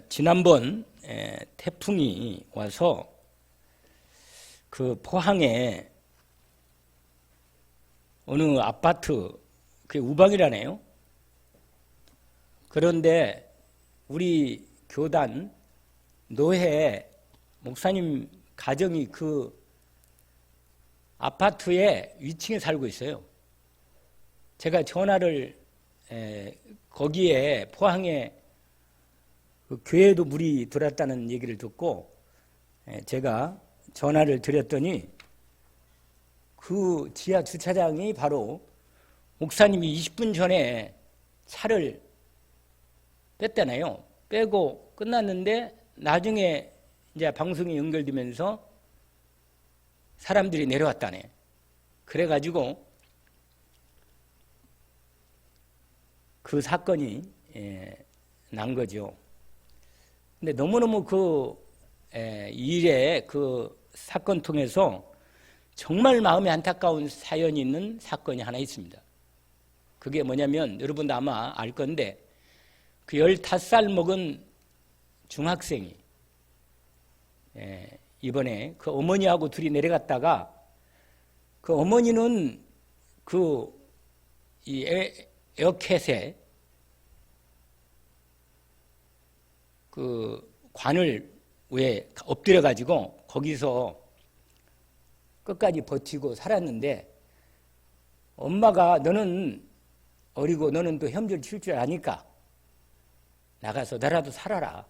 지난번 태풍이 와서 그 포항에 어느 아파트, 그게 우방이라네요. 그런데 우리 교단 노회 목사님 가정이 그 아파트의 위층에 살고 있어요. 제가 전화를 거기에 포항에 그 교회에도 물이 들어왔다는 얘기를 듣고 제가 전화를 드렸더니 그 지하 주차장이 바로 목사님이 20분 전에 차를 뺐다네요. 빼고 끝났는데 나중에 이제 방송이 연결되면서 사람들이 내려왔다네. 그래가지고 그 사건이 난 거죠. 근데 너무너무 그 일에 그 사건 통해서 정말 마음이 안타까운 사연이 있는 사건이 하나 있습니다. 그게 뭐냐면 여러분도 아마 알 건데 그 15살 먹은 중학생이 이번에 그 어머니하고 둘이 내려갔다가 그 어머니는 그 이 에어캣에 그 관을 위에 엎드려 가지고 거기서 끝까지 버티고 살았는데 엄마가 너는 어리고 너는 또 혐질 칠 줄 아니까 나가서 너라도 살아라.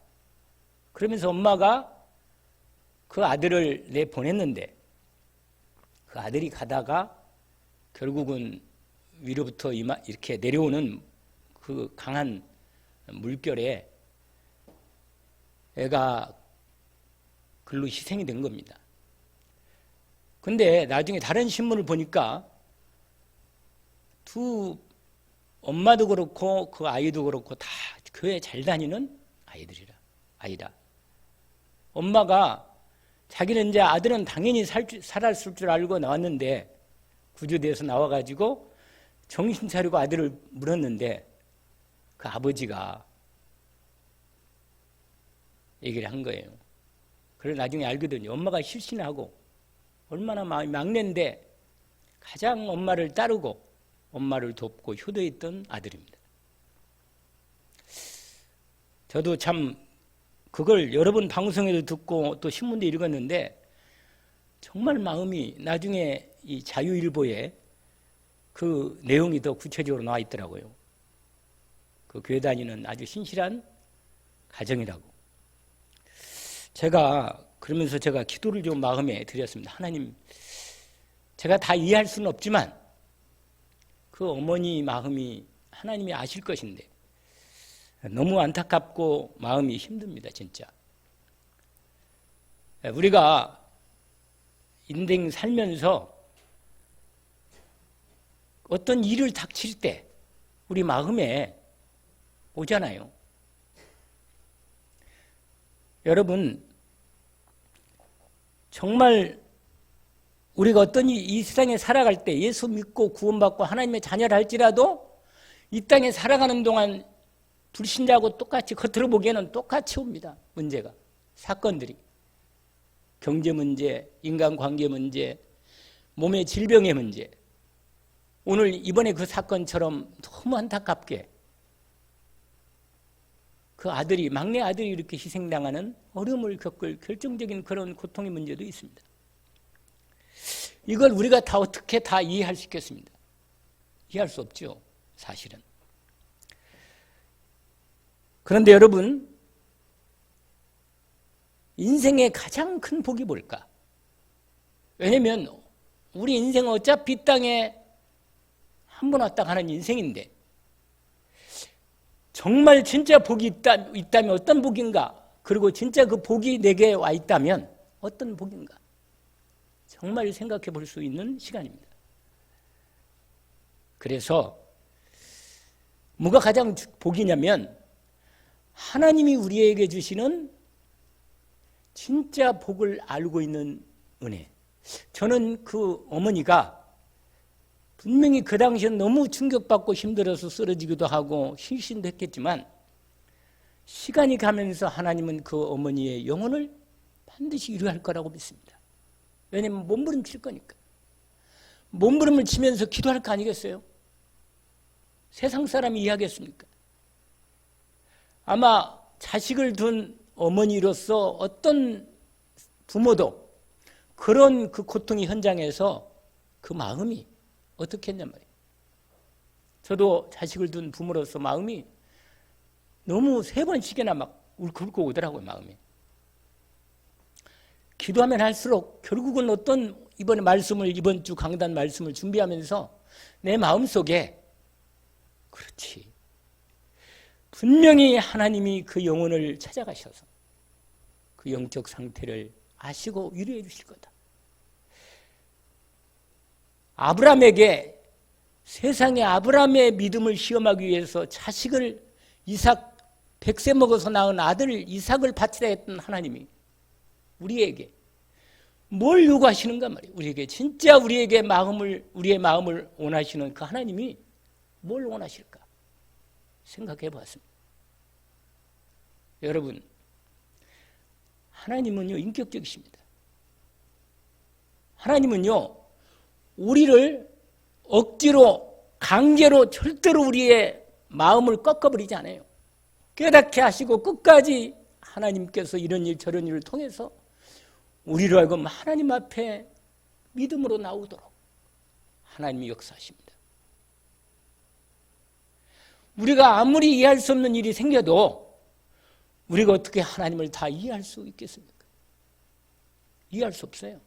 그러면서 엄마가 그 아들을 내보냈는데 그 아들이 가다가 결국은 위로부터 이렇게 내려오는 그 강한 물결에 애가 글로 희생이 된 겁니다. 근데 나중에 다른 신문을 보니까 두 엄마도 그렇고 그 아이도 그렇고 다 교회 잘 다니는 아이다. 엄마가 자기는 이제 아들은 당연히 살았을 줄 알고 나왔는데 구조대에서 나와가지고 정신 차리고 아들을 물었는데 그 아버지가 얘기를 한 거예요. 그래서 나중에 알거든요. 엄마가 실신하고 얼마나 마음이 막내인데 가장 엄마를 따르고 엄마를 돕고 효도했던 아들입니다. 저도 참 그걸 여러 번 방송에도 듣고 또 신문도 읽었는데 정말 마음이 나중에 이 자유일보에 그 내용이 더 구체적으로 나와 있더라고요. 그 교회 다니는 아주 신실한 가정이라고. 그러면서 제가 기도를 좀 마음에 드렸습니다. 하나님, 제가 다 이해할 수는 없지만 그 어머니 마음이 하나님이 아실 것인데 너무 안타깝고 마음이 힘듭니다, 진짜. 우리가 인생 살면서 어떤 일을 닥칠 때 우리 마음에 오잖아요. 여러분, 정말 우리가 어떤 이 세상에 살아갈 때 예수 믿고 구원받고 하나님의 자녀를 할지라도 이 땅에 살아가는 동안 불신자하고 똑같이 겉으로 보기에는 똑같이 옵니다. 문제가. 사건들이. 경제 문제, 인간관계 문제, 몸의 질병의 문제. 오늘 이번에 그 사건처럼 너무 안타깝게 그 막내 아들이 이렇게 희생당하는 어려움을 겪을 결정적인 그런 고통의 문제도 있습니다. 이걸 우리가 다 어떻게 다 이해할 수 있겠습니다. 이해할 수 없죠, 사실은. 그런데 여러분, 인생의 가장 큰 복이 뭘까? 왜냐면 우리 인생은 어차피 이 땅에 한 번 왔다 가는 인생인데 정말 진짜 복이 있다면 어떤 복인가? 그리고 진짜 그 복이 내게 와 있다면 어떤 복인가? 정말 생각해 볼 수 있는 시간입니다. 그래서 뭐가 가장 복이냐면 하나님이 우리에게 주시는 진짜 복을 알고 있는 은혜. 저는 그 어머니가 분명히 그 당시엔 너무 충격받고 힘들어서 쓰러지기도 하고 실신도 했겠지만 시간이 가면서 하나님은 그 어머니의 영혼을 반드시 이루할 거라고 믿습니다. 왜냐하면 몸부림칠 거니까. 몸부림을 치면서 기도할 거 아니겠어요? 세상 사람이 이해하겠습니까? 아마 자식을 둔 어머니로서 어떤 부모도 그런 그 고통의 현장에서 그 마음이 어떻게 했냔 말이에요. 저도 자식을 둔 부모로서 마음이 너무 3번씩이나 막 울컥울컥 오더라고요, 마음이. 기도하면 할수록 결국은 어떤 이번 주 강단 말씀을 준비하면서 내 마음속에 그렇지. 분명히 하나님이 그 영혼을 찾아가셔서 그 영적 상태를 아시고 위로해 주실 거다. 아브라함에게 세상에 아브라함의 믿음을 시험하기 위해서 자식을 이삭 100세 먹어서 낳은 아들 이삭을 바치라 했던 하나님이 우리에게 뭘 요구하시는가 말이에요. 우리에게 진짜 우리의 마음을 원하시는 그 하나님이 뭘 원하실까 생각해 보았습니다. 여러분, 하나님은요 인격적이십니다. 하나님은요 우리를 억지로 강제로 절대로 우리의 마음을 꺾어버리지 않아요. 깨닫게 하시고 끝까지 하나님께서 이런 일 저런 일을 통해서 우리로 하여금 하나님 앞에 믿음으로 나오도록 하나님이 역사하십니다. 우리가 아무리 이해할 수 없는 일이 생겨도 우리가 어떻게 하나님을 다 이해할 수 있겠습니까? 이해할 수 없어요.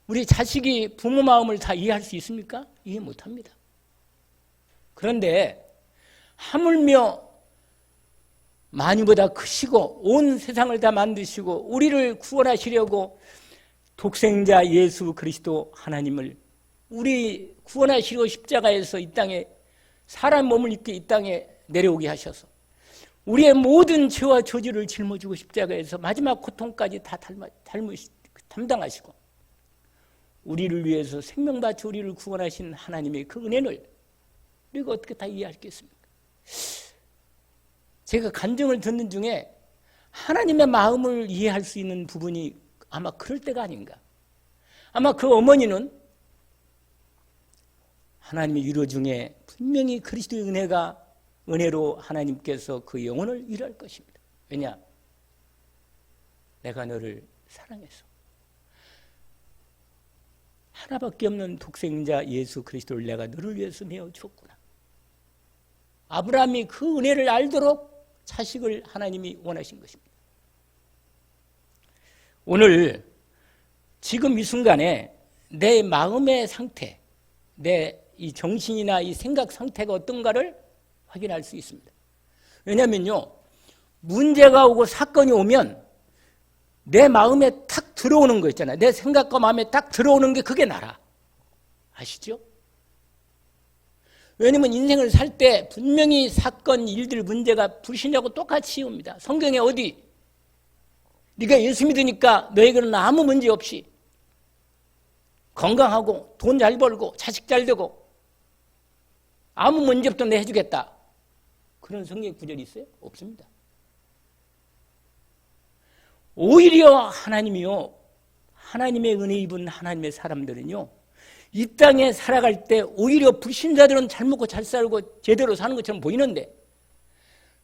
우리 자식이 부모 마음을 다 이해할 수 있습니까? 이해 못합니다. 그런데 하물며 만유보다 크시고 온 세상을 다 만드시고 우리를 구원하시려고 독생자 예수 그리스도 하나님을 우리 구원하시려고 십자가에서 이 땅에 사람 몸을 입게 이 땅에 내려오게 하셔서 우리의 모든 죄와 저주를 짊어지고 십자가에서 마지막 고통까지 다 담당하시고 우리를 위해서 생명 바쳐 우리를 구원하신 하나님의 그 은혜를 우리가 어떻게 다 이해하겠습니까? 제가 간증을 듣는 중에 하나님의 마음을 이해할 수 있는 부분이 아마 그럴 때가 아닌가. 아마 그 어머니는 하나님의 위로 중에 분명히 그리스도의 은혜로 하나님께서 그 영혼을 위로할 것입니다. 왜냐? 내가 너를 사랑해서 하나밖에 없는 독생자 예수 그리스도를 내가 너를 위해서 내어주었구나. 아브라함이 그 은혜를 알도록 자식을 하나님이 원하신 것입니다. 오늘 지금 이 순간에 내 마음의 상태, 내 이 정신이나 이 생각 상태가 어떤가를 확인할 수 있습니다. 왜냐하면요, 문제가 오고 사건이 오면 내 마음에 탁 들어오는 거 있잖아요. 내 생각과 마음에 딱 들어오는 게 그게 나라. 아시죠? 왜냐하면 인생을 살 때 분명히 사건, 일들, 문제가 불신자하고 똑같이 옵니다. 성경에 어디 네가 예수 믿으니까 너에게는 아무 문제 없이 건강하고 돈 잘 벌고 자식 잘 되고 아무 문제 없도 내 해주겠다. 그런 성경 구절이 있어요? 없습니다. 오히려 하나님이요, 하나님의 은혜 입은 하나님의 사람들은요, 이 땅에 살아갈 때 오히려 불신자들은 잘 먹고 잘 살고 제대로 사는 것처럼 보이는데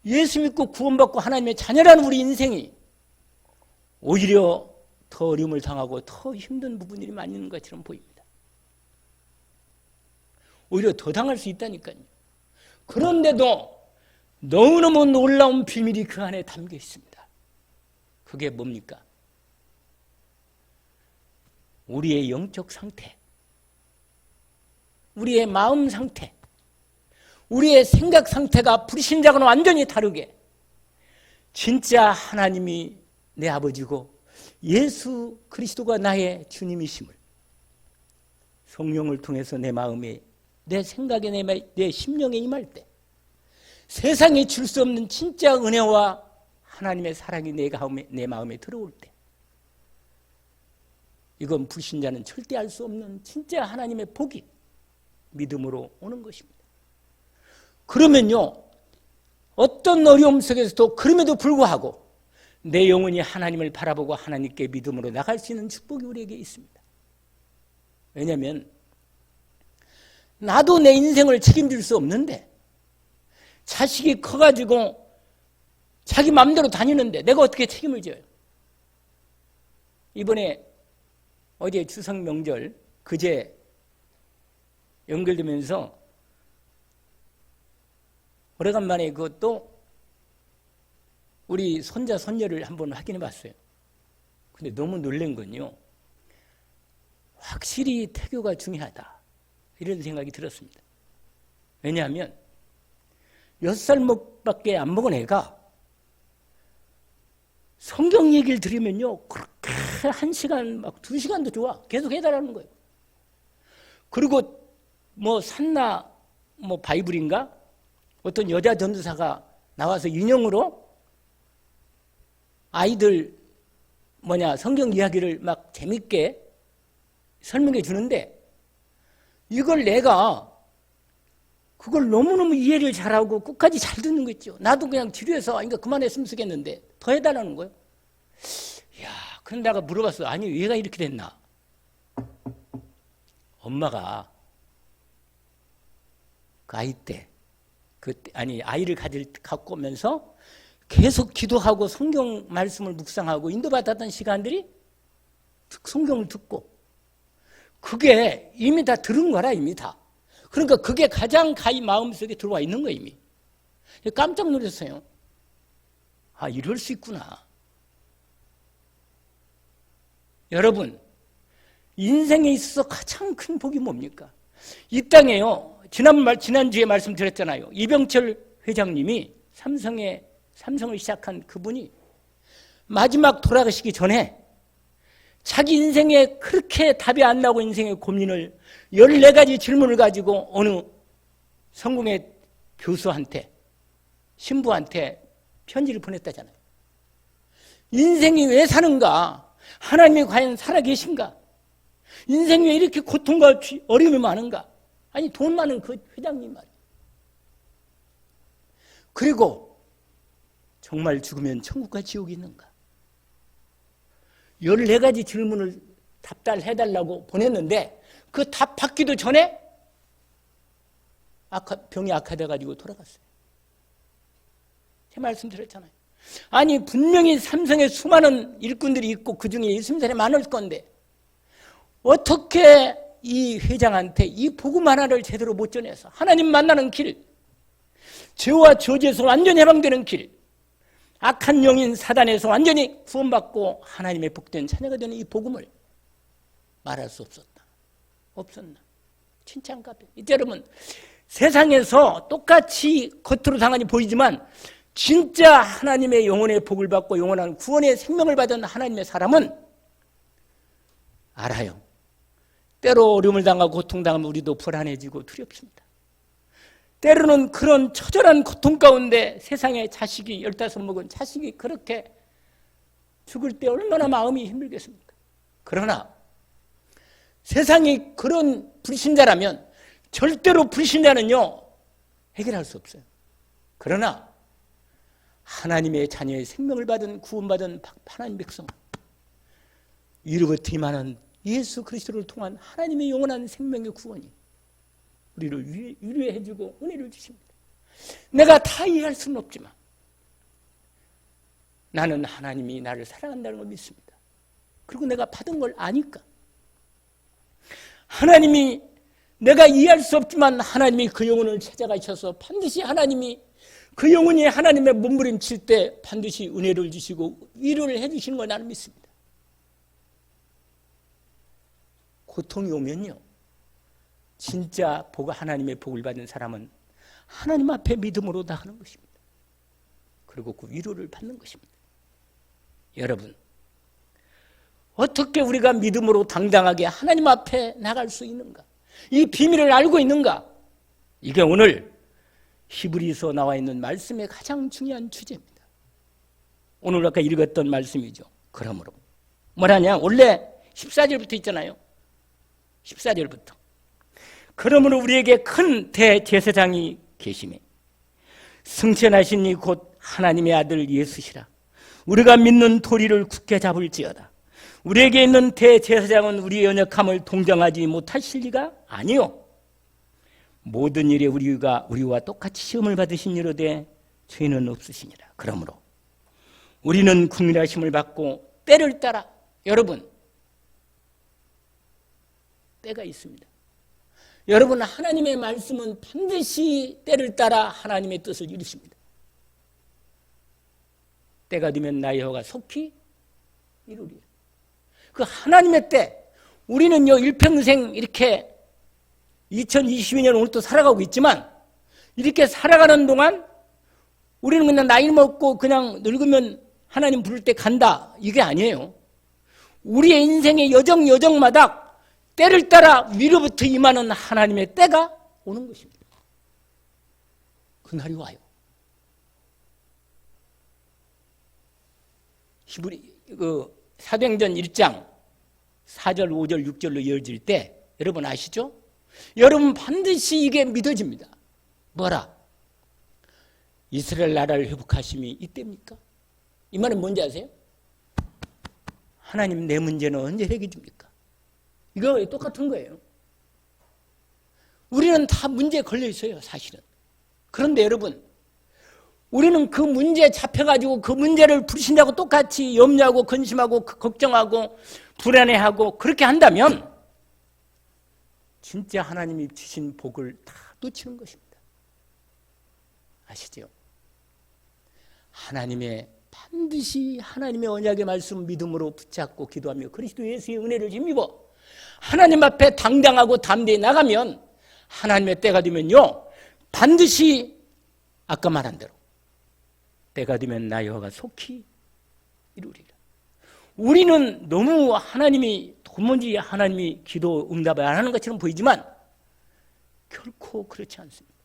예수 믿고 구원받고 하나님의 자녀라는 우리 인생이 오히려 더 어려움을 당하고 더 힘든 부분들이 많이 있는 것처럼 보입니다. 오히려 더 당할 수 있다니까요. 그런데도 너무너무 놀라운 비밀이 그 안에 담겨 있습니다. 그게 뭡니까? 우리의 영적 상태, 우리의 마음 상태, 우리의 생각 상태가 불신자와는 완전히 다르게 진짜 하나님이 내 아버지고 예수 그리스도가 나의 주님이심을 성령을 통해서 내 마음에, 내 생각에, 내 심령에 임할 때 세상에 줄 수 없는 진짜 은혜와 하나님의 사랑이 내 마음에 들어올 때 이건 불신자는 절대 알 수 없는 진짜 하나님의 복이 믿음으로 오는 것입니다. 그러면요, 어떤 어려움 속에서도 그럼에도 불구하고 내 영혼이 하나님을 바라보고 하나님께 믿음으로 나갈 수 있는 축복이 우리에게 있습니다. 왜냐하면 나도 내 인생을 책임질 수 없는데 자식이 커가지고 자기 마음대로 다니는데 내가 어떻게 책임을 져요? 이번에 어제 추석 명절 그제 연결되면서 오래간만에 그것도 우리 손자 손녀를 한번 확인해 봤어요. 근데 너무 놀란 건요, 확실히 태교가 중요하다 이런 생각이 들었습니다. 왜냐하면 6살밖에 안 먹은 애가 성경 얘기를 들으면요 그렇게 1시간 막 2시간도 좋아 계속 해달라는 거예요. 그리고 뭐 산나 뭐 바이블인가 어떤 여자 전도사가 나와서 인용으로 아이들 성경 이야기를 막 재밌게 설명해 주는데 이걸 내가 그걸 너무너무 이해를 잘하고 끝까지 잘 듣는 거 있죠. 나도 그냥 지루해서 그만했으면 쓰겠는데 더 해달라는 거예요. 이야, 그럼 내가 물어봤어. 아니 얘가 이렇게 됐나? 엄마가 그 아이 때 아이를 갖고 오면서 계속 기도하고 성경 말씀을 묵상하고 인도받았던 시간들이 성경을 듣고 그게 이미 다 들은 거라 이미 다. 그러니까 그게 가장 가히 마음속에 들어와 있는 거예요 이미. 깜짝 놀랐어요. 아, 이럴 수 있구나. 여러분, 인생에 있어서 가장 큰 복이 뭡니까? 이 땅에요, 지난주에 말씀드렸잖아요. 이병철 회장님이 삼성을 시작한 그분이 마지막 돌아가시기 전에 자기 인생에 그렇게 답이 안 나오고 인생의 고민을 14가지 질문을 가지고 어느 성공의 교수한테, 신부한테 편지를 보냈다잖아요. 인생이 왜 사는가? 하나님이 과연 살아계신가? 인생이 왜 이렇게 고통과 어려움이 많은가? 아니, 돈 많은 그 회장님 말이에요. 그리고 정말 죽으면 천국과 지옥이 있는가? 14가지 질문을 답달해달라고 보냈는데 그 답 받기도 전에 병이 악화돼가지고 돌아갔어요. 제 말씀 드렸잖아요. 아니, 분명히 삼성에 수많은 일꾼들이 있고 그 중에 예수님 사람이 많을 건데 어떻게 이 회장한테 이 복음 하나를 제대로 못 전해서 하나님 만나는 길, 죄와 저주에서 완전히 해방되는 길, 악한 영인 사단에서 완전히 구원받고 하나님의 복된 자녀가 되는 이 복음을 말할 수 없었나? 진짜 안타까워요. 이때 여러분, 세상에서 똑같이 겉으로 당연히 보이지만 진짜 하나님의 영혼의 복을 받고 영원한 구원의 생명을 받은 하나님의 사람은 알아요. 때로 어려움을 당하고 고통당하면 우리도 불안해지고 두렵습니다. 때로는 그런 처절한 고통 가운데 세상에 자식이 15 먹은 자식이 그렇게 죽을 때 얼마나 마음이 힘들겠습니까? 그러나 세상이 그런 불신자라면 절대로 불신자는요 해결할 수 없어요. 그러나 하나님의 자녀의 생명을 받은 구원받은 하나님 백성, 이로부터 임하는 예수 그리스도를 통한 하나님의 영원한 생명의 구원이 우리를 위로해주고 은혜를 주십니다. 내가 다 이해할 수는 없지만 나는 하나님이 나를 사랑한다는 걸 믿습니다. 그리고 내가 받은 걸 아니까 하나님이, 내가 이해할 수 없지만 하나님이 그 영혼을 찾아가셔서 반드시 하나님이 그 영혼이 하나님의 몸부림칠 때 반드시 은혜를 주시고 위로를 해주시는 걸 나는 믿습니다. 고통이 오면요, 진짜 하나님의 복을 받은 사람은 하나님 앞에 믿음으로 나가는 것입니다. 그리고 그 위로를 받는 것입니다. 여러분, 어떻게 우리가 믿음으로 당당하게 하나님 앞에 나갈 수 있는가? 이 비밀을 알고 있는가? 이게 오늘 히브리서 나와 있는 말씀의 가장 중요한 주제입니다. 오늘 아까 읽었던 말씀이죠. 그러므로 뭐라냐? 원래 14절부터 있잖아요. 14절부터. 그러므로 우리에게 큰 대제사장이 계시매 승천하신 이 곧 하나님의 아들 예수시라. 우리가 믿는 도리를 굳게 잡을지어다. 우리에게 있는 대제사장은 우리의 연약함을 동정하지 못하실 리가 아니요. 모든 일에 우리와 똑같이 시험을 받으신 이로되 죄는 없으시니라. 그러므로 우리는 긍휼하심을 받고 때를 따라, 여러분, 때가 있습니다. 여러분, 하나님의 말씀은 반드시 때를 따라 하나님의 뜻을 이루십니다. 때가 되면 나 여호와가 속히 이루리라. 그 하나님의 때, 우리는요 일평생 이렇게 2022년 오늘 또 살아가고 있지만, 이렇게 살아가는 동안 우리는 그냥 나이 먹고 그냥 늙으면 하나님 부를 때 간다, 이게 아니에요. 우리의 인생의 여정마다 때를 따라 위로부터 임하는 하나님의 때가 오는 것입니다. 그날이 와요. 사도행전 1장 4절, 5절, 6절로 이어질 때 여러분 아시죠? 여러분 반드시 이게 믿어집니다. 뭐라? 이스라엘 나라를 회복하심이 이때입니까? 이 말은 뭔지 아세요? 하나님 내 문제는 언제 해결해 줍니까? 이거 똑같은 거예요. 우리는 다 문제에 걸려 있어요, 사실은. 그런데 여러분, 우리는 그 문제에 잡혀가지고 그 문제를 불신자고 똑같이 염려하고 근심하고 걱정하고 불안해하고 그렇게 한다면 진짜 하나님이 주신 복을 다 놓치는 것입니다. 아시죠? 반드시 하나님의 언약의 말씀 믿음으로 붙잡고 기도하며 그리스도 예수의 은혜를 힘입어 하나님 앞에 당당하고 담대히 나가면 하나님의 때가 되면요 반드시 아까 말한 대로 때가 되면 나 여호와가 속히 이루리라. 우리는 너무 도무지 하나님이 기도 응답을 안 하는 것처럼 보이지만 결코 그렇지 않습니다.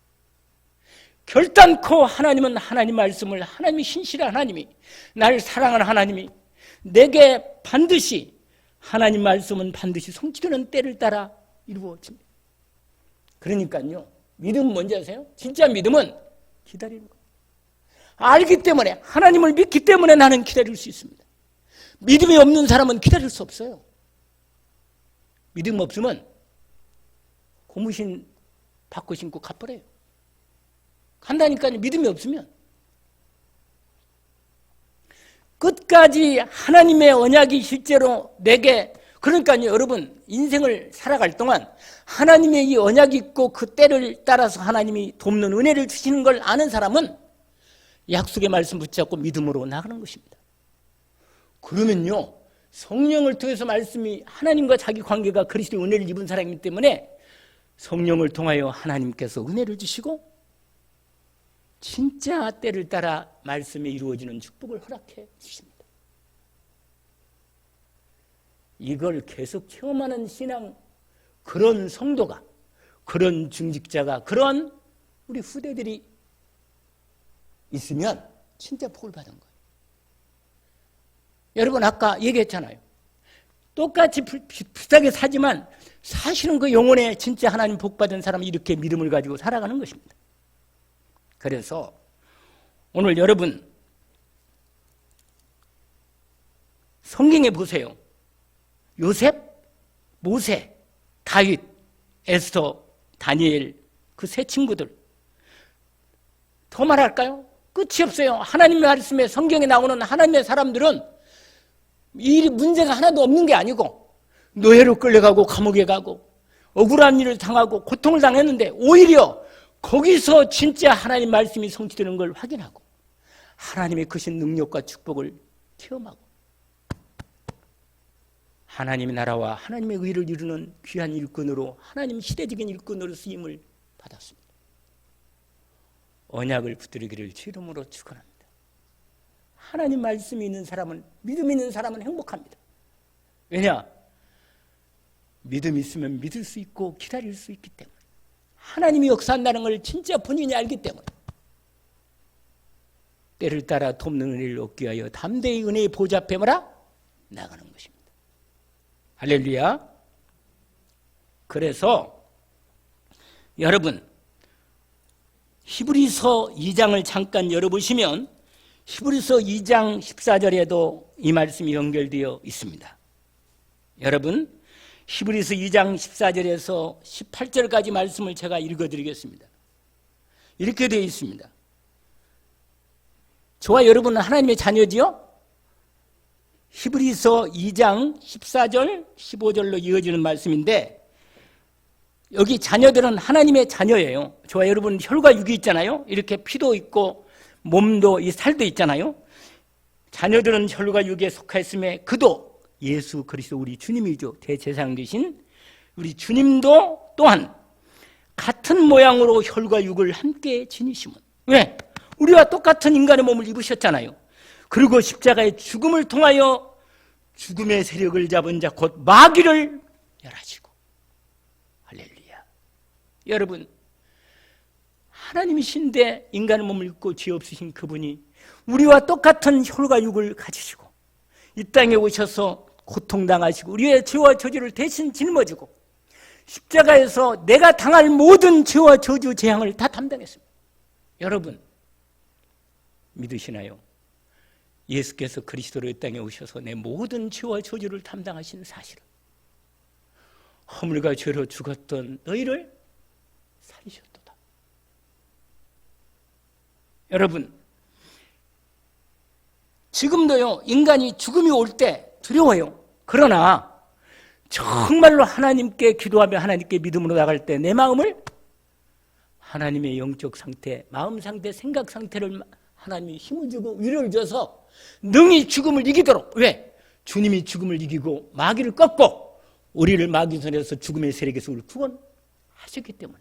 결단코 하나님은 하나님 말씀을, 하나님이 신실한 하나님이, 나를 사랑하는 하나님이 내게 반드시, 하나님 말씀은 반드시 성취되는 때를 따라 이루어집니다. 그러니까요, 믿음은 뭔지 아세요? 진짜 믿음은 기다리는 거예요. 알기 때문에, 하나님을 믿기 때문에 나는 기다릴 수 있습니다. 믿음이 없는 사람은 기다릴 수 없어요. 믿음 없으면 고무신 바꿔 신고 가버려요. 간다니까요. 믿음이 없으면. 끝까지 하나님의 언약이 실제로 내게, 그러니까요 여러분 인생을 살아갈 동안 하나님의 이 언약이 있고 그 때를 따라서 하나님이 돕는 은혜를 주시는 걸 아는 사람은 약속의 말씀 붙잡고 믿음으로 나가는 것입니다. 그러면요 성령을 통해서 말씀이, 하나님과 자기 관계가 그리스도의 은혜를 입은 사람이기 때문에 성령을 통하여 하나님께서 은혜를 주시고 진짜 때를 따라 말씀이 이루어지는 축복을 허락해 주십니다. 이걸 계속 체험하는 신앙, 그런 성도가, 그런 중직자가, 그런 우리 후대들이 있으면 진짜 복을 받은 거예요. 여러분 아까 얘기했잖아요. 똑같이 비슷하게 사지만 사실은 그 영혼에 진짜 하나님 복 받은 사람이 이렇게 믿음을 가지고 살아가는 것입니다. 그래서 오늘 여러분 성경에 보세요. 요셉, 모세, 다윗, 에스더, 다니엘, 그 세 친구들. 더 말할까요? 끝이 없어요. 하나님의 말씀에, 성경에 나오는 하나님의 사람들은 이 문제가 하나도 없는 게 아니고 노예로 끌려가고 감옥에 가고 억울한 일을 당하고 고통을 당했는데 오히려 거기서 진짜 하나님 말씀이 성취되는 걸 확인하고 하나님의 크신 능력과 축복을 체험하고 하나님의 나라와 하나님의 의를 이루는 귀한 일꾼으로, 하나님 시대적인 일꾼으로 쓰임을 받았습니다. 언약을 붙들기를 주 이름으로 축원합니다. 하나님 말씀이 있는 사람은, 믿음 있는 사람은 행복합니다. 왜냐? 믿음이 있으면 믿을 수 있고 기다릴 수 있기 때문에, 하나님이 역사한다는 걸 진짜 본인이 알기 때문에 때를 따라 돕는 은혜를 얻기 위하여 담대히 은혜의 보좌 앞에 나가는 것입니다. 할렐루야. 그래서 여러분 히브리서 2장을 잠깐 열어보시면 히브리서 2장 14절에도 이 말씀이 연결되어 있습니다. 여러분, 히브리서 2장 14절에서 18절까지 말씀을 제가 읽어드리겠습니다. 이렇게 되어 있습니다. 저와 여러분은 하나님의 자녀지요? 히브리서 2장 14절, 15절로 이어지는 말씀인데 여기 자녀들은 하나님의 자녀예요. 저와 여러분 혈과 육이 있잖아요. 이렇게 피도 있고 몸도 이 살도 있잖아요. 자녀들은 혈과 육에 속하였음에 그도 예수 그리스도 우리 주님이죠. 대제사장 되신 우리 주님도 또한 같은 모양으로 혈과 육을 함께 지니심은 왜? 우리와 똑같은 인간의 몸을 입으셨잖아요. 그리고 십자가의 죽음을 통하여 죽음의 세력을 잡은 자 곧 마귀를 멸하시고 할렐루야. 여러분 하나님이신데 인간의 몸을 입고 죄 없으신 그분이 우리와 똑같은 혈과 육을 가지시고 이 땅에 오셔서 고통당하시고 우리의 죄와 저주를 대신 짊어지고 십자가에서 내가 당할 모든 죄와 저주 재앙을 다 담당했습니다. 여러분 믿으시나요? 예수께서 그리스도로 이 땅에 오셔서 내 모든 죄와 저주를 담당하신 사실을 허물과 죄로 죽었던 너희를 살리셨도다. 여러분 지금도요 인간이 죽음이 올 때 두려워요. 그러나 정말로 하나님께 기도하며 하나님께 믿음으로 나갈 때 내 마음을 하나님의 영적 상태, 마음 상태, 생각 상태를 하나님이 힘을 주고 위로를 줘서 능히 죽음을 이기도록 왜? 주님이 죽음을 이기고 마귀를 꺾고 우리를 마귀 손에서 죽음의 세력에서 우리를 구원하셨기 때문에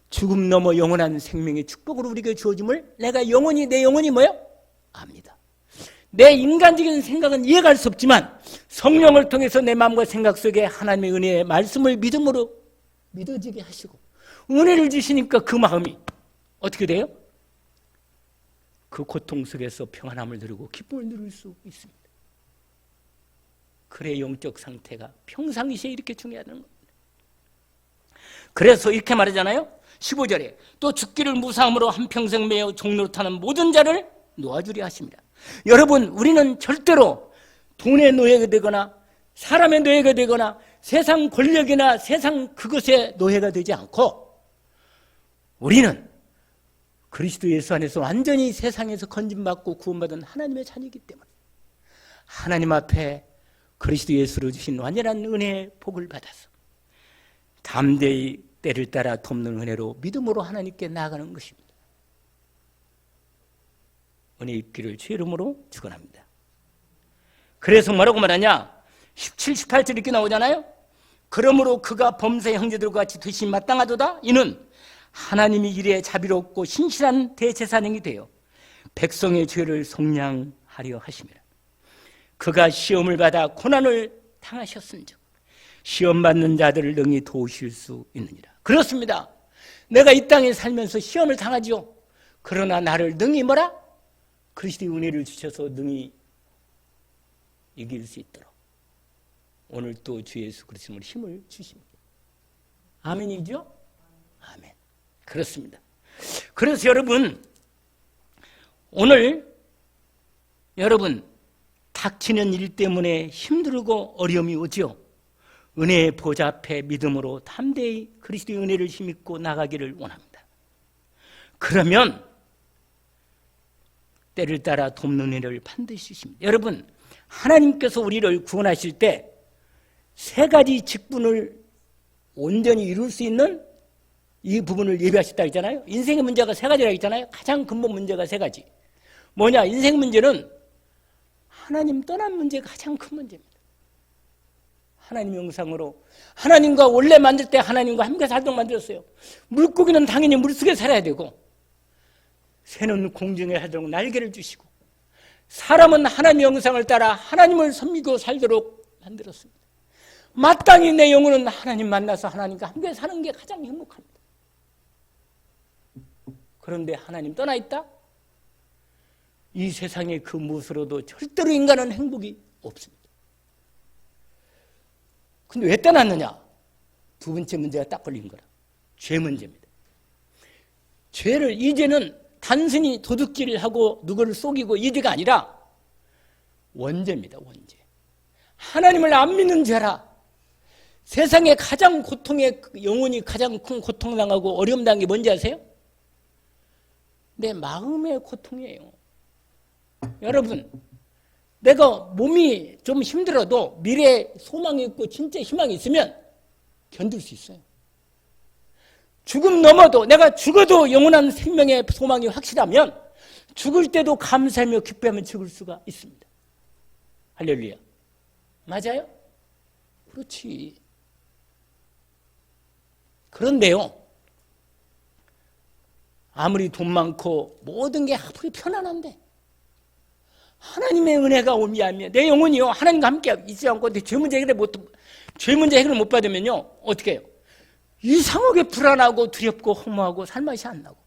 죽음 넘어 영원한 생명의 축복으로 우리에게 주어짐을 내가 영원히 내 영혼이 뭐요? 압니다. 내 인간적인 생각은 이해할 수 없지만 성령을 통해서 내 마음과 생각 속에 하나님의 은혜의 말씀을 믿음으로 믿어지게 하시고 은혜를 주시니까 그 마음이 어떻게 돼요? 그 고통 속에서 평안함을 누리고 기쁨을 누릴 수 있습니다. 그래 영적 상태가 평상시에 이렇게 중요하다는 겁니다. 그래서 이렇게 말하잖아요. 15절에 또 죽기를 무사함으로 한평생 매어 종노릇하는 모든 자를 놓아주려 하십니다. 여러분 우리는 절대로 돈의 노예가 되거나 사람의 노예가 되거나 세상 권력이나 세상 그것의 노예가 되지 않고 우리는 그리스도 예수 안에서 완전히 세상에서 건진받고 구원받은 하나님의 자녀이기 때문에 하나님 앞에 그리스도 예수로 주신 완전한 은혜의 복을 받아서 담대히 때를 따라 돕는 은혜로 믿음으로 하나님께 나아가는 것입니다. 은혜 입기를 주의 이름으로 축원합니다. 그래서 뭐라고 말하냐? 17, 18절 이렇게 나오잖아요. 그러므로 그가 범사의 형제들과 같이 되심이 마땅하도다. 이는 하나님이 이래 자비롭고 신실한 대제사장이 되어 백성의 죄를 속량하려 하심이라. 그가 시험을 받아 고난을 당하셨은즉 시험 받는 자들을 능히 도우실 수 있느니라. 그렇습니다. 내가 이 땅에 살면서 시험을 당하죠. 그러나 나를 능히 뭐라? 그리스도의 은혜를 주셔서 능히 이길 수 있도록 오늘 또 주 예수 그리스도의 힘을 주십니다. 아멘이죠? 아멘. 그렇습니다. 그래서 여러분 오늘 여러분 닥치는 일 때문에 힘들고 어려움이 오죠. 은혜의 보좌 앞에 믿음으로 담대히 그리스도의 은혜를 힘입고 나가기를 원합니다. 그러면 때를 따라 돕는 은혜를 반드시 주십니다. 여러분 하나님께서 우리를 구원하실 때 세 가지 직분을 온전히 이룰 수 있는 이 부분을 예비하셨다고 했잖아요. 인생의 문제가 세 가지라고 했잖아요. 가장 근본 문제가 세 가지. 뭐냐? 인생 문제는 하나님 떠난 문제가 가장 큰 문제입니다. 하나님 형상으로 하나님과 원래 만들 때 하나님과 함께 살도록 만들었어요. 물고기는 당연히 물속에 살아야 되고 새는 공중에 살도록 날개를 주시고 사람은 하나님의 형상을 따라 하나님을 섬기고 살도록 만들었습니다. 마땅히 내 영혼은 하나님 만나서 하나님과 함께 사는 게 가장 행복합니다. 그런데 하나님 떠나 있다? 이 세상의 그 무엇으로도 절대로 인간은 행복이 없습니다. 근데 왜 떠났느냐? 두 번째 문제가 딱 걸린 거라. 죄 문제입니다. 죄를 이제는 단순히 도둑질을 하고 누구를 속이고 이 죄가 아니라 원죄입니다. 원죄. 하나님을 안 믿는 죄라. 세상에 가장 고통의 영혼이 가장 큰 고통당하고 어려움 당한 게 뭔지 아세요? 내 마음의 고통이에요. 여러분, 내가 몸이 좀 힘들어도 미래에 소망이 있고 진짜 희망이 있으면 견딜 수 있어요. 죽음 넘어도 내가 죽어도 영원한 생명의 소망이 확실하면 죽을 때도 감사하며 기뻐하며 죽을 수가 있습니다. 할렐루야. 맞아요? 그렇지. 그런데요, 아무리 돈 많고 모든 게 아무리 편안한데 하나님의 은혜가 오미하며 내 영혼이요 하나님과 함께 있지 않고 죄 문제 해결을 못 받으면요 어떻게 해요? 이상하게 불안하고 두렵고 허무하고 살맛이 안 나고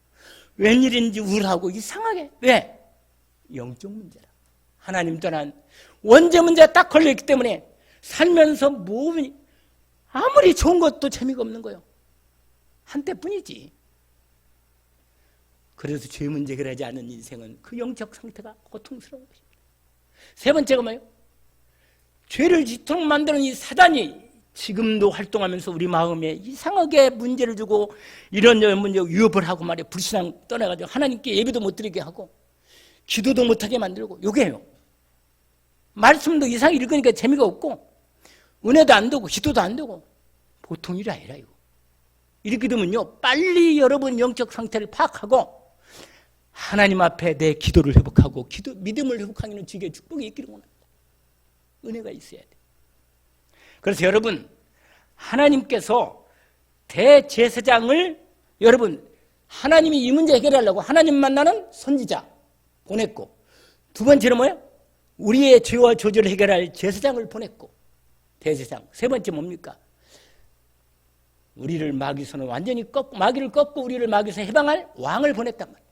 웬일인지 우울하고 이상하게. 왜? 영적 문제라. 하나님 떠난 원죄 문제가 딱 걸려있기 때문에 살면서 몸이 아무리 좋은 것도 재미가 없는 거예요. 한때뿐이지. 그래서 죄 문제 해결하지 않은 인생은 그 영적 상태가 고통스러운 것입니다. 세 번째가 뭐예요? 죄를 짓도록 만드는 이 사단이 지금도 활동하면서 우리 마음에 이상하게 문제를 주고 이런저런 문제 위협을 하고 말이에요. 불신앙 떠나가지고 하나님께 예배도 못 드리게 하고 기도도 못하게 만들고 요게요. 말씀도 이상하게 읽으니까 재미가 없고 은혜도 안 되고 기도도 안 되고 보통 일이 아니라 이거. 이렇게 되면요 빨리 여러분 영적 상태를 파악하고 하나님 앞에 내 기도를 회복하고 믿음을 회복하기는 주의 축복이 있기를 원합니다. 은혜가 있어야 돼. 그래서 여러분 하나님께서 대제사장을 여러분 하나님이 이 문제 해결하려고 하나님 만나는 선지자 보냈고 두 번째는 뭐예요? 우리의 죄와 저주를 해결할 제사장을 보냈고 대제사장. 세 번째 뭡니까? 우리를 마귀에서는 완전히 마귀를 꺾고 우리를 마귀에서 해방할 왕을 보냈단 말이에요.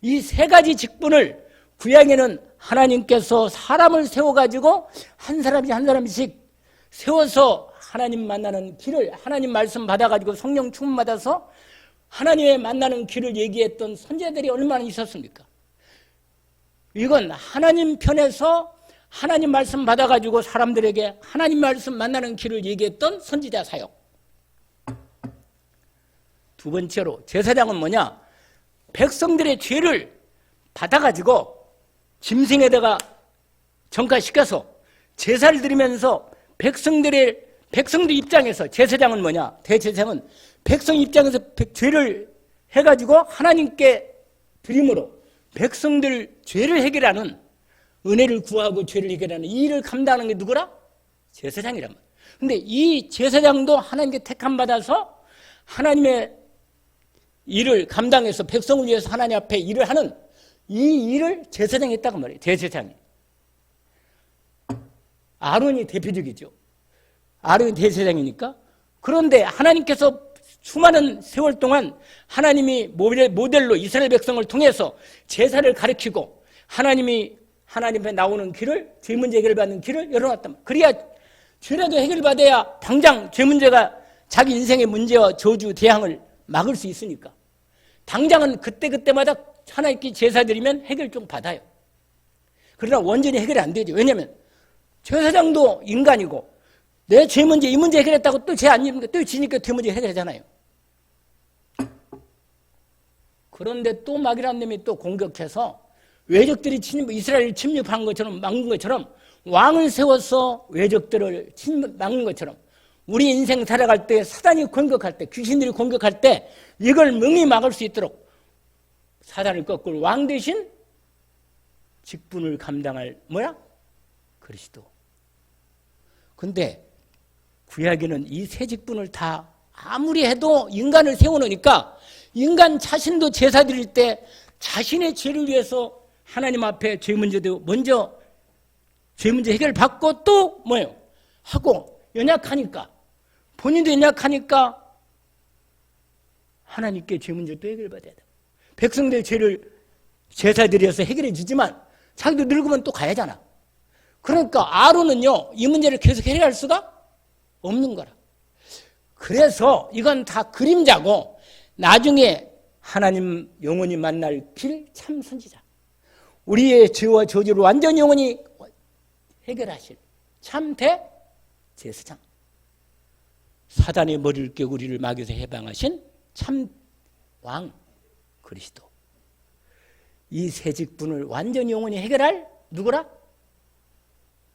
이 세 가지 직분을 구약에는 하나님께서 사람을 세워가지고 한 사람씩 세워서 하나님 만나는 길을 하나님 말씀 받아가지고 성령 충만 받아서 하나님의 만나는 길을 얘기했던 선지자들이 얼마나 있었습니까? 이건 하나님 편에서 하나님 말씀 받아가지고 사람들에게 하나님 말씀 만나는 길을 얘기했던 선지자 사역. 두 번째로 제사장은 뭐냐? 백성들의 죄를 받아가지고 짐승에다가 전가시켜서 제사를 드리면서 백성들 입장에서 제사장은 뭐냐? 대제사장은 백성 입장에서 죄를 해가지고 하나님께 드림으로 백성들 죄를 해결하는 은혜를 구하고 죄를 해결하는 이 일을 감당하는 게 누구라? 제사장이란 말이에요. 근데 이 제사장도 하나님께 택함 받아서 하나님의 일을 감당해서 백성을 위해서 하나님 앞에 일을 하는 이 일을 제사장이 했다고 말이에요. 대제사장이. 아론이 대표적이죠. 아론이 대제사장이니까. 그런데 하나님께서 수많은 세월 동안 하나님이 모델로 이스라엘 백성을 통해서 제사를 가르치고 하나님이 하나님 앞에 나오는 길을 죄 문제 해결받는 길을 열어놨단 말이에요. 그래야 죄라도 해결받아야 당장 죄 문제가 자기 인생의 문제와 저주 대항을 막을 수 있으니까. 당장은 그때마다 하나님께 제사 드리면 해결 좀 받아요. 그러나 완전히 해결이 안 되죠. 왜냐하면 제사장도 인간이고 내 죄 문제 이 문제 해결했다고 또 죄 안 지니까 또 지니까 죄 문제 해결하잖아요. 그런데 또 마귀라는 놈이 또 공격해서 외적들이 이스라엘을 침입한 것처럼 막는 것처럼 왕을 세워서 외적들을 막는 것처럼 우리 인생 살아갈 때 사단이 공격할 때 귀신들이 공격할 때 이걸 능히 막을 수 있도록 사단을 꺾을 왕 대신 직분을 감당할 뭐야? 그리스도. 근데 구약에는 이 세 직분을 다 아무리 해도 인간을 세워놓으니까 인간 자신도 제사 드릴 때 자신의 죄를 위해서 하나님 앞에 죄 문제도 먼저 죄 문제 해결받고 또 뭐예요? 하고 연약하니까 본인도 연약하니까 하나님께 죄 문제 또 해결받아야 돼. 백성들 죄를 제사 드려서 해결해 주지만 자기도 늙으면 또 가야잖아. 그러니까 아론은요 이 문제를 계속 해결할 수가 없는 거라. 그래서 이건 다 그림자고 나중에 하나님 영원히 만날 길 참 선지자, 우리의 죄와 저주를 완전히 영원히 해결하실 참 대제사장, 사단의 머리를 깨고 우리를 마귀에서 해방하신 참 왕 그리스도, 이 세 직분을 완전히 영원히 해결할 누구라?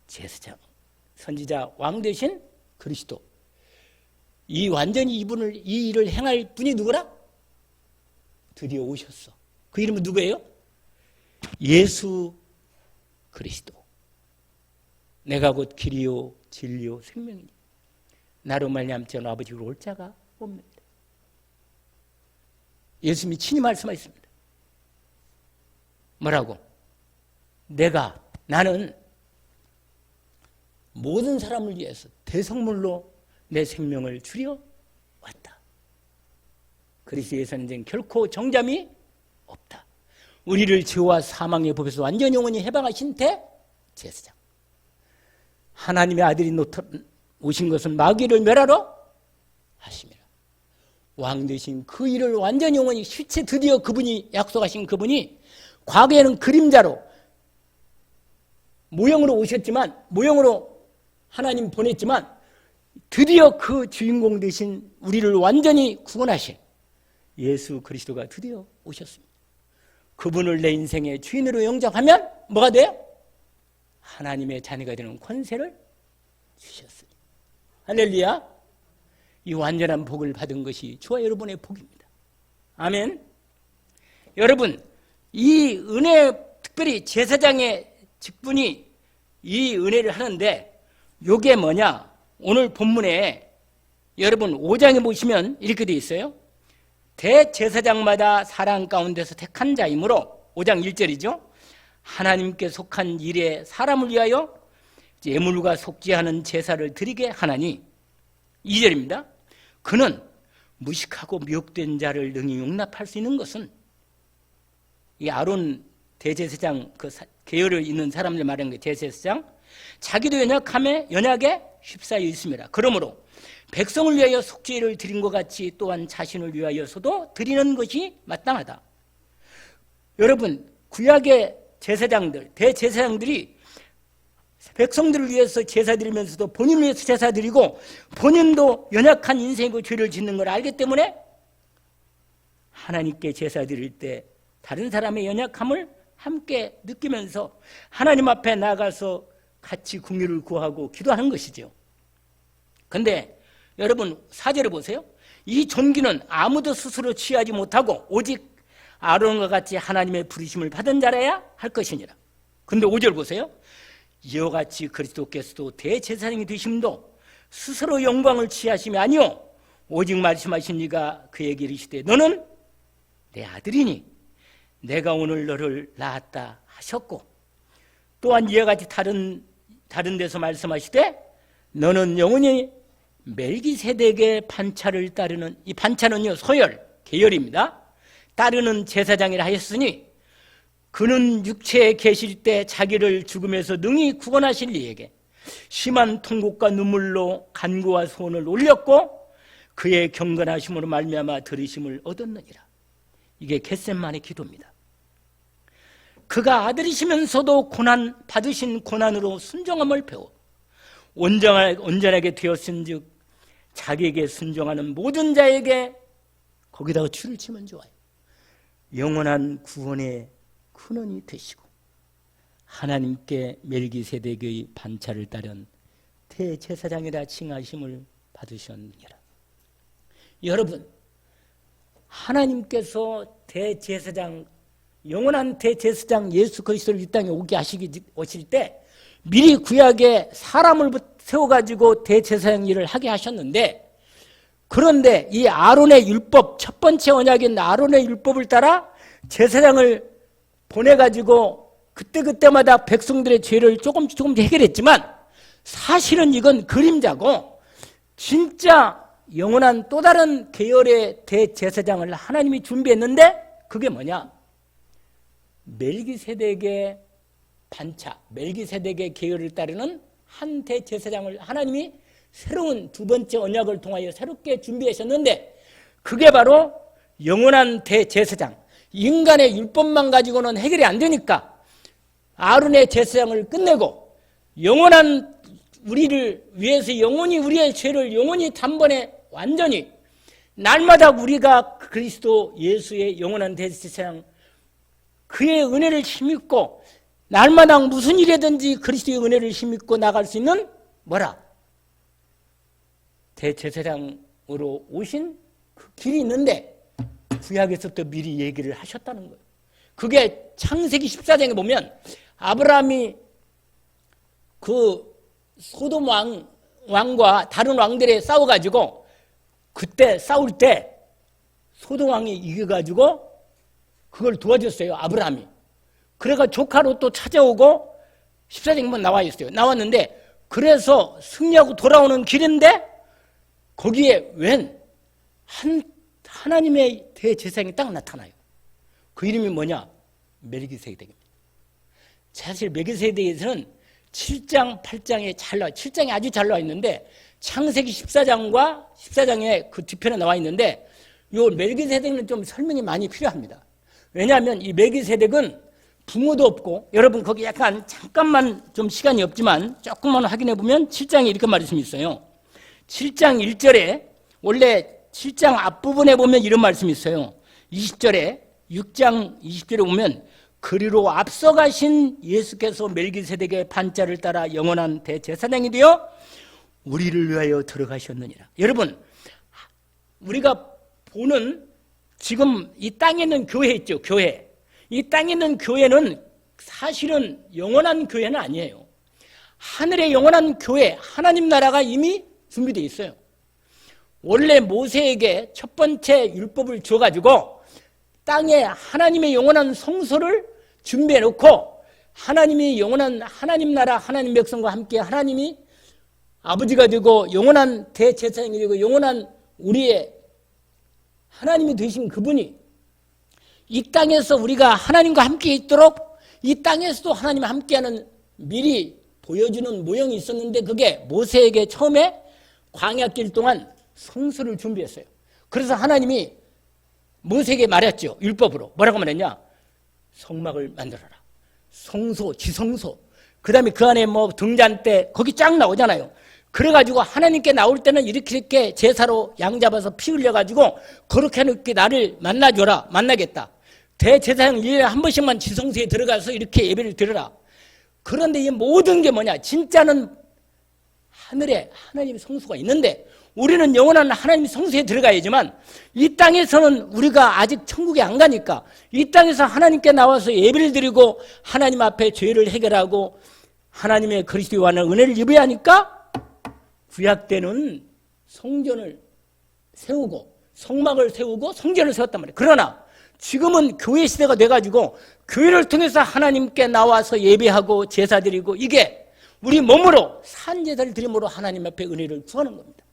제사장, 선지자, 왕 되신 그리스도. 이 완전히 이 일을 행할 분이 누구라? 드디어 오셨어. 그 이름은 누구예요? 예수 그리스도. 내가 곧 길이요 진리요 생명이니 나로 말미암지 아버지로 올 자가 없느니라. 예수님이 친히 말씀하셨습니다. 뭐라고? 나는 모든 사람을 위해서 대성물로 내 생명을 주려 왔다. 그리스도에서는 결코 정잠이 없다. 우리를 죄와 사망의 법에서 완전히 영원히 해방하신 대제사장, 하나님의 아들이 오신 것은 마귀를 멸하러 하심이라. 왕 되신 그 일을 완전히 영원히 실체 드디어 그분이 약속하신 그분이 과거에는 그림자로 모형으로 오셨지만, 모형으로 하나님 보냈지만 드디어 그 주인공 되신 우리를 완전히 구원하신 예수 그리스도가 드디어 오셨습니다. 그분을 내 인생의 주인으로 영접하면 뭐가 돼요? 하나님의 자녀가 되는 권세를 주셨습니다. 할렐루야. 이 완전한 복을 받은 것이 저와 여러분의 복입니다. 아멘. 여러분, 이 은혜, 특별히 제사장의 직분이 이 은혜를 하는데, 이게 뭐냐? 오늘 본문에 여러분 5장에 보시면 이렇게 되어 있어요. 대제사장마다 사람 가운데서 택한 자이므로, 5장 1절이죠. 하나님께 속한 일에 사람을 위하여 예물과 속죄하는 제사를 드리게 하나니, 2절입니다. 그는 무식하고 미혹된 자를 능히 용납할 수 있는 것은, 이 아론 대제사장 그 계열을 잇는 사람들 말하는 게 대제사장, 자기도 연약에 휩싸여 있습니다. 그러므로 백성을 위하여 속죄를 드린 것 같이 또한 자신을 위하여서도 드리는 것이 마땅하다. 여러분, 구약의 제사장들, 대제사장들이 백성들을 위해서 제사 드리면서도 본인을 위해서 제사 드리고 본인도 연약한 인생이고 죄를 짓는 걸 알기 때문에 하나님께 제사 드릴 때 다른 사람의 연약함을 함께 느끼면서 하나님 앞에 나가서 같이 긍휼을 구하고 기도하는 것이죠. 그런데 여러분 4절을 보세요. 이 존귀는 아무도 스스로 취하지 못하고 오직 아론과 같이 하나님의 부르심을 받은 자라야 할 것이니라. 그런데 5절 보세요. 이와 같이 그리스도께서도 대제사장이 되심도 스스로 영광을 취하심이 아니요 오직 말씀하신 이가 그에게 이르시되 너는 내 아들이니 내가 오늘 너를 낳았다 하셨고, 또한 이와 같이 다른 데서 말씀하시되 너는 영원히 멜기세덱의 반차를 따르는, 이 반차는요 소열, 계열입니다. 따르는 제사장이라 하였으니 그는 육체에 계실 때 자기를 죽음에서 능히 구원하실 이에게 심한 통곡과 눈물로 간구와 소원을 올렸고 그의 경건하심으로 말미암아 들으심을 얻었느니라. 이게 겟세마네 기도입니다. 그가 아들이시면서도 받으신 고난으로 순종함을 배워 온전하게 되었은즉 자기에게 순종하는 모든 자에게, 거기다가 줄을 치면 좋아요, 영원한 구원의 근원이 되시고 하나님께 멜기세덱의 반차를 따른 대제사장이라 칭하심을 받으셨느니라. 여러분, 하나님께서 대제사장, 영원한 대제사장 예수 그리스도를 이 땅에 오실 때 미리 구약에 사람을 세워가지고 대제사장 일을 하게 하셨는데, 그런데 이 아론의 율법, 첫 번째 언약인 아론의 율법을 따라 제사장을 보내가지고 그때마다 백성들의 죄를 조금씩 해결했지만 사실은 이건 그림자고 진짜 영원한 또 다른 계열의 대제사장을 하나님이 준비했는데 그게 뭐냐? 멜기세덱의 반차, 멜기세덱의 계열을 따르는 한 대제사장을 하나님이 새로운 두 번째 언약을 통하여 새롭게 준비하셨는데 그게 바로 영원한 대제사장, 인간의 율법만 가지고는 해결이 안 되니까 아론의 제사장을 끝내고 영원한 우리를 위해서 영원히 우리의 죄를 영원히 단번에 완전히 날마다 우리가 그리스도 예수의 영원한 대제사장 그의 은혜를 힘입고 날마다 무슨 일이든지 그리스도의 은혜를 힘입고 나갈 수 있는 뭐라? 대제사장으로 오신 그 길이 있는데 구약에서부터 미리 얘기를 하셨다는 거예요. 그게 창세기 14장에 보면 아브라함이 그 소돔 왕과 다른 왕들에 싸워가지고 그때 싸울 때 소돔 왕이 이겨가지고 그걸 도와줬어요. 아브라함이. 그래가 조카로 또 찾아오고 14장에 나와 있어요. 나왔는데 그래서 승리하고 돌아오는 길인데 거기에 웬 하나님의 대제사장이 딱 나타나요. 그 이름이 뭐냐? 멜기세덱입니다. 사실 멜기세덱에서는 7장, 8장에 잘 나와, 7장에 아주 잘 나와 있는데 창세기 14장과 14장에 그 뒤편에 나와 있는데 이 멜기세덱은 좀 설명이 많이 필요합니다. 왜냐하면 이 멜기세덱은 부모도 없고 여러분 거기 약간 잠깐만 좀 시간이 없지만 조금만 확인해 보면 7장에 이렇게 말씀이 있어요. 7장 1절에 원래 7장 앞부분에 보면 이런 말씀이 있어요. 20절에 6장 20절에 보면 그리로 앞서가신 예수께서 멜기세덱의 반자를 따라 영원한 대제사장이 되어 우리를 위하여 들어가셨느니라. 여러분 우리가 보는 지금 이 땅에 있는 교회 있죠. 교회. 이 땅에 있는 교회는 사실은 영원한 교회는 아니에요. 하늘의 영원한 교회 하나님 나라가 이미 준비되어 있어요. 원래 모세에게 첫 번째 율법을 줘가지고 땅에 하나님의 영원한 성소를 준비해 놓고 하나님이 영원한 하나님 나라 하나님 백성과 함께 하나님이 아버지가 되고 영원한 대제사장이 되고 영원한 우리의 하나님이 되신 그분이 이 땅에서 우리가 하나님과 함께 있도록 이 땅에서도 하나님과 함께하는 미리 보여주는 모형이 있었는데 그게 모세에게 처음에 광야길 동안 성소를 준비했어요. 그래서 하나님이 모세에게 말했죠. 율법으로. 뭐라고 말했냐? 성막을 만들어라. 성소, 지성소. 그 다음에 그 안에 뭐 등잔대 거기 쫙 나오잖아요. 그래가지고 하나님께 나올 때는 이렇게 제사로 양 잡아서 피 흘려가지고 그렇게 해놓게 나를 만나줘라. 만나겠다. 대제사장 1년에 한 번씩만 지성소에 들어가서 이렇게 예배를 드려라. 그런데 이 모든 게 뭐냐? 진짜는 하늘에 하나님의 성소가 있는데 우리는 영원한 하나님의 성소에 들어가야지만 이 땅에서는 우리가 아직 천국에 안 가니까 이 땅에서 하나님께 나와서 예배를 드리고 하나님 앞에 죄를 해결하고 하나님의 그리스도의 완전한 은혜를 입어야 하니까 구약 때는 성전을 세우고 성막을 세우고 성전을 세웠단 말이에요. 그러나 지금은 교회 시대가 돼가지고 교회를 통해서 하나님께 나와서 예배하고 제사 드리고 이게 우리 몸으로 산제사를 드림으로 하나님 앞에 은혜를 구하는 겁니다.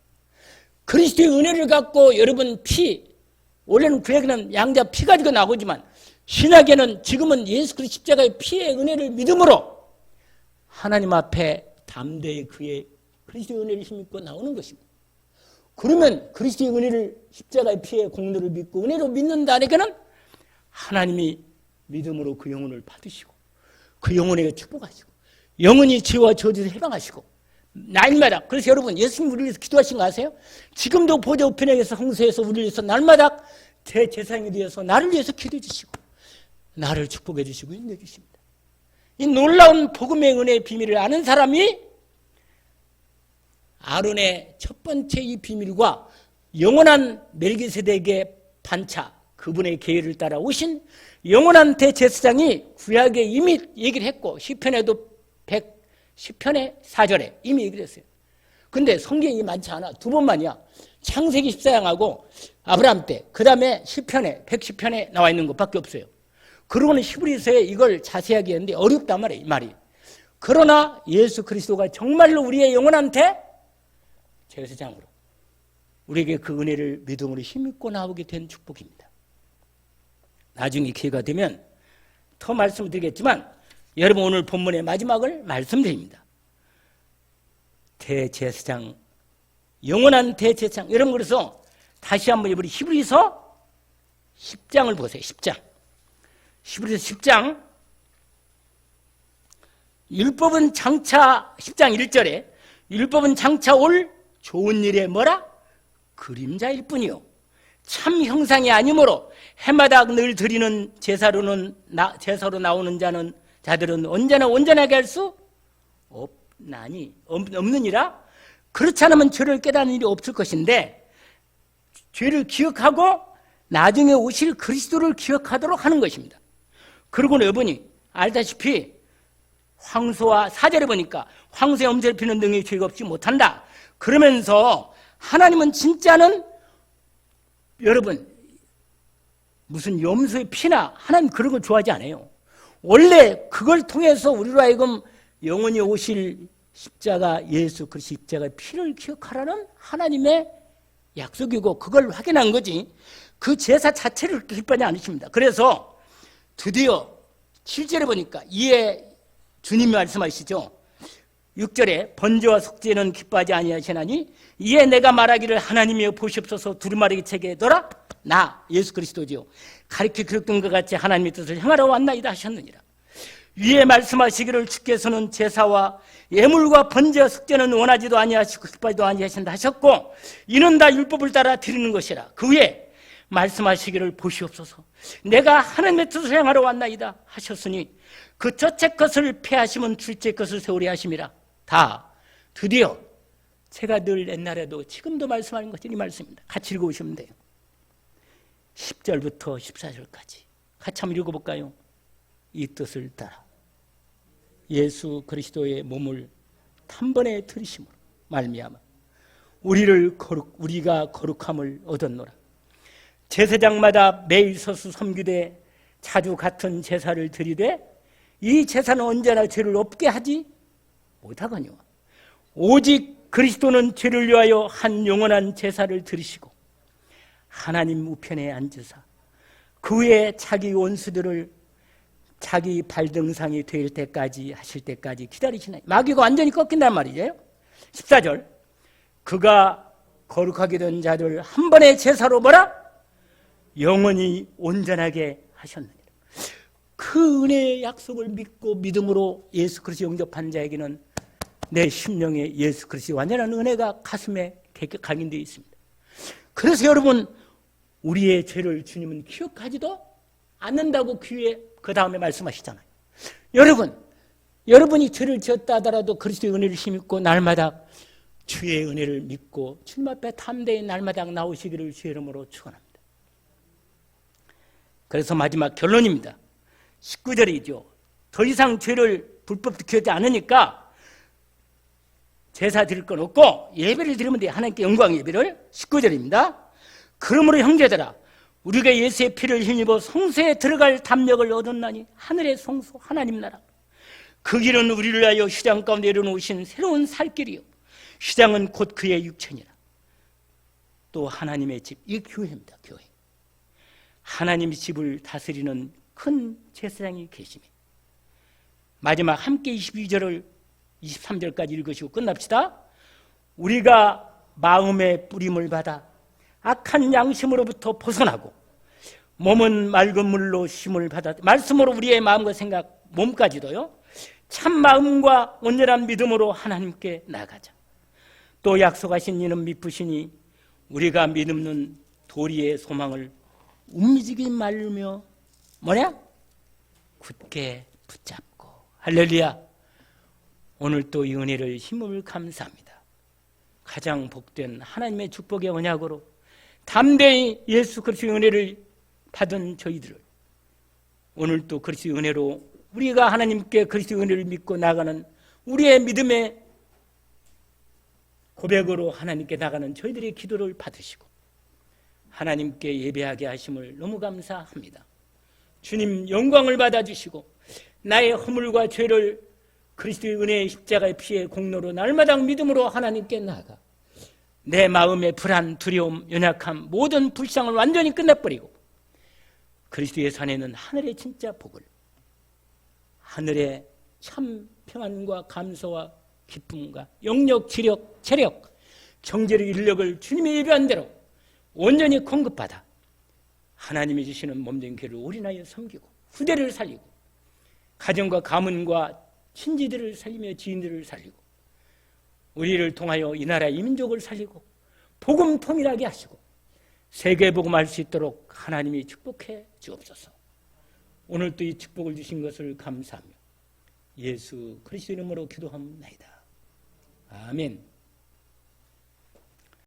그리스도의 은혜를 갖고 여러분 원래는 구약에는 양자 피 가지고 나오지만 신약에는 지금은 예수 그리스도 십자가의 피의 은혜를 믿음으로 하나님 앞에 담대히 그의 그리스도의 은혜를 힘입고 나오는 것입니다. 그러면 그리스도의 은혜를 십자가의 피의 공로를 믿고 은혜로 믿는다니까는 하나님이 믿음으로 그 영혼을 받으시고 그 영혼에게 축복하시고 영원히 죄와 저주에서 해방하시고 날마다 그래서 여러분 예수님 우리를 위해서 기도하신 거 아세요? 지금도 보좌 우편에서 성소에서 우리를 위해서 날마다 대제사장이 되어서 나를 위해서 기도해 주시고 나를 축복해 주시고 인도해 주십니다. 이 놀라운 복음의 은혜의 비밀을 아는 사람이 아론의 첫 번째 이 비밀과 영원한 멜기세덱의 반차 그분의 계율을 따라 오신 영원한 대제사장이 구약에 이미 얘기를 했고 시편에도 10편의 4절에 이미 얘기를 했어요. 근데 성경이 많지 않아. 두 번만이야. 창세기 14장하고 아브라함 때 그 다음에 시편에 110편에 나와 있는 것밖에 없어요. 그러고는 히브리서에 이걸 자세하게 했는데 어렵단 말이에요. 이 말이. 그러나 예수 그리스도가 정말로 우리의 영원한 대제사장으로 우리에게 그 은혜를 믿음으로 힘입고 나오게 된 축복입니다. 나중에 기회가 되면 더 말씀을 드리겠지만 여러분 오늘 본문의 마지막을 말씀드립니다. 10장을 보세요. 10장. 히브리서 10장. 율법은 장차 10장 1절에 율법은 장차 올 좋은 일에 뭐라? 그림자일 뿐이요 참 형상이 아니므로 해마다 늘 드리는 제사로 나오는 자들은 언제나 온전하게 할 수 없느니라. 그렇지 않으면 죄를 깨닫는 일이 없을 것인데 죄를 기억하고 나중에 오실 그리스도를 기억하도록 하는 것입니다. 그리고 여러분이 알다시피 황소와 4절에 보니까 황소의 엄새를 피는 등의 죄가 없지 못한다. 그러면서 하나님은 진짜는 여러분 무슨 염소의 피나 하나님 그런 거 좋아하지 않아요. 원래 그걸 통해서 우리로 하여금 영원히 오실 십자가 예수 그리스도 십자가의 피를 기억하라는 하나님의 약속이고 그걸 확인한 거지 그 제사 자체를 그렇게 기뻐하지 않으십니다. 그래서 드디어 7절에 보니까 이에 주님이 말씀하시죠. 6절에 번제와 속죄는 기뻐하지 아니하시나니 이에 내가 말하기를 하나님이여 보시옵소서 두루마리 책에 둬라 나 예수 그리스도지요 가리켜 기록된 것 같이 하나님의 뜻을 행하러 왔나이다 하셨느니라. 위에 말씀하시기를 주께서는 제사와 예물과 번제와 속죄는 원하지도 아니하시고 기뻐하지도 아니하신다 하셨고 이는 다 율법을 따라 드리는 것이라. 그 위에 말씀하시기를 보시옵소서 내가 하나님의 뜻을 행하러 왔나이다 하셨으니 그 첫째 것을 폐하시면 둘째 것을 세우려 하심이라. 다 드디어 제가 늘 옛날에도 지금도 말씀하는 것이 이 말씀입니다. 같이 읽어보시면 돼요. 10절부터 14절까지 같이 한번 읽어볼까요? 이 뜻을 따라 예수 그리스도의 몸을 단번에 들이심으로 말미암아 우리가 거룩함을 얻었노라. 제사장마다 매일 서서 섬기되 자주 같은 제사를 드리되 이 제사는 언제나 죄를 없게 하지 못하거니와 오직 그리스도는 죄를 위하여 한 영원한 제사를 드리시고 하나님 우편에 앉으사 그 후에 자기 원수들을 자기 발등상이 될 때까지 하실 때까지 기다리시나니 마귀가 완전히 꺾인단 말이죠. 14절 그가 거룩하게 된 자들 한 번의 제사로 뭐라? 영원히 온전하게 하셨느니라. 그 은혜의 약속을 믿고 믿음으로 예수 그리스도 영접한 자에게는 내 심령에 예수 그리스도의 완전한 은혜가 가슴에 각인되어 있습니다. 그래서 여러분 우리의 죄를 주님은 기억하지도 않는다고 그 다음에 말씀하시잖아요. 여러분이 죄를 지었다 하더라도 그리스도의 은혜를 힘입고 날마다 주의 은혜를 믿고 주님 앞에 담대히 날마다 나오시기를 주의 이름으로 축원합니다. 그래서 마지막 결론입니다. 19절이죠. 더 이상 죄를 불법 지키지 않으니까 제사 드릴 건 없고 예배를 드리면 돼요. 하나님께 영광 예배를. 19절입니다. 그러므로 형제들아 우리가 예수의 피를 힘입어 성소에 들어갈 담력을 얻었나니 하늘의 성소 하나님 나라 그 길은 우리를 위하여 휘장 가운데 내려놓으신 새로운 살 길이요 휘장은 곧 그의 육체니라. 또 하나님의 집, 이 교회입니다. 교회. 하나님의 집을 다스리는 큰 제사장이 계시니 마지막 함께 22절을 23절까지 읽으시고 끝납시다. 우리가 마음의 뿌림을 받아 악한 양심으로부터 벗어나고 몸은 맑은 물로 쉼을 받아 말씀으로 우리의 마음과 생각 몸까지도요 참 마음과 온전한 믿음으로 하나님께 나가자. 또 약속하신 이는 미쁘시니 우리가 믿는 도리의 소망을 움직이지 말며 뭐냐? 굳게 붙잡고. 할렐루야. 오늘 또 이 은혜를 힘을 감사합니다. 가장 복된 하나님의 축복의 언약으로 담대히 예수 그리스도의 은혜를 받은 저희들을 오늘 또 그리스도의 은혜로 우리가 하나님께 그리스도의 은혜를 믿고 나가는 우리의 믿음의 고백으로 하나님께 나가는 저희들의 기도를 받으시고 하나님께 예배하게 하심을 너무 감사합니다. 주님 영광을 받아주시고 나의 허물과 죄를 그리스도의 은혜의 십자가의 피의 공로로 날마다 믿음으로 하나님께 나아가 내 마음의 불안, 두려움, 연약함 모든 불쌍을 완전히 끝내버리고 그리스도의 산에는 하늘의 진짜 복을 하늘의 참 평안과 감사와 기쁨과 영력, 지력, 체력, 경제력, 인력을 주님이 예배한 대로 온전히 공급받아 하나님이 주시는 몸된 교회를 올인하여 섬기고 후대를 살리고 가정과 가문과 친지들을 살리며 지인들을 살리고 우리를 통하여 이 나라 이 민족을 살리고 복음 통일하게 하시고 세계 복음할 수 있도록 하나님이 축복해 주옵소서. 오늘 또 이 축복을 주신 것을 감사하며 예수 그리스도 이름으로 기도합니다. 아멘.